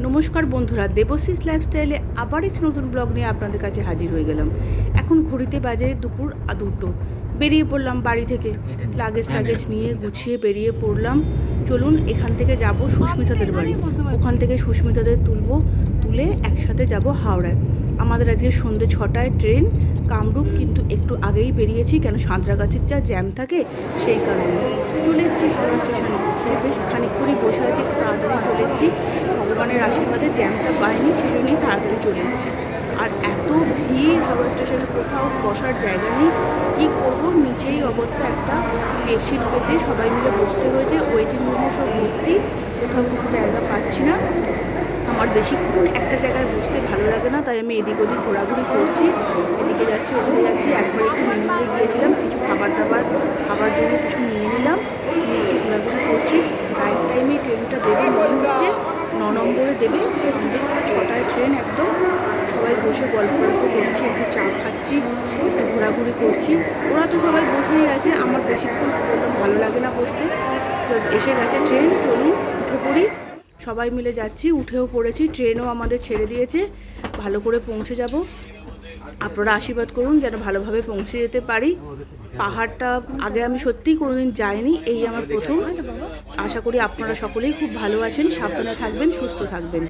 নমস্কার বন্ধুরা, দেবশিস লাইফস্টাইলে আবার একটি নতুন ব্লগ নিয়ে আপনাদের কাছে হাজির হয়ে গেলাম। এখন ঘড়িতে বাজে দুপুর 2টো। বেরিয়ে পড়লাম বাড়ি থেকে, লাগেজ নিয়ে গুছিয়ে বেরিয়ে পড়লাম। চলুন এখান থেকে যাব সুস্মিতাদের বাড়ি, ওখান থেকে সুস্মিতাদের তুলে একসাথে যাব হাওড়ায়। আমাদের আজকে সন্ধ্যে 6টায় ট্রেন কামরূপ, কিন্তু একটু আগেই বেরিয়েছি, কেন সাঁতরাগাছির যা জ্যাম থাকে সেই কারণে। চলে এসেছি হাওড়া স্টেশনে, সে বেশ খানিক করেই বসে আছি, একটু তাড়াতাড়ি চলে এসেছি। ভগবানের আশীর্বাদে জ্যামটা পাইনি, সেই জন্যই তাড়াতাড়ি চলে এসেছি। আর এত ভিড় হাওড়া স্টেশনে, কোথাও বসার জায়গা নেই। কী করবো, নিচেই অগত্যা একটা বেডশিট পেতে সবাই মিলে বসতে হয়েছে। ওয়েটিং রুমও সব ভর্তি, কোথাও কোনো জায়গা পাচ্ছি না। আমার বেশিক্ষণ একটা জায়গায় বসতে ভালো লাগে না, তাই আমি এদিক ওদিক ঘোরাঘুরি করছি, এদিকে যাচ্ছি ওদিকে যাচ্ছি। একবার একটু মেনুতে গিয়েছিলাম, কিছু খাবার জন্য কিছু নিয়ে নিলাম, নিয়ে একটু ঘোরাঘুরি করছি। রাইট টাইমে ট্রেনটা দেবে মনে হচ্ছে, 9 নম্বরে দেবে। আমাদের 6টায় ট্রেন একদম। সবাই বসে গল্প করছি, একটু চা খাচ্ছি, একটু ঘোরাঘুরি করছি। ওরা তো সবাই বসেই আছে, আমার বেশিক্ষণ ভালো লাগে না বসতে। তো এসে গেছে ট্রেন, চলুন উঠে পড়ি। সবাই মিলে যাচ্ছি, উঠেও পড়েছি। ট্রেনও আমাদের ছেড়ে দিয়েছে, ভালো করে পৌঁছে যাব। আপনারা আশীর্বাদ করুন যেন ভালোভাবে পৌঁছে যেতে পারি। পাহাড়টা আগে আমি সত্যিই কোনোদিন যাইনি, এই আমার প্রথম। আশা করি আপনারা সকলেই খুব ভালো আছেন, সাবধানে থাকবেন, সুস্থ থাকবেন।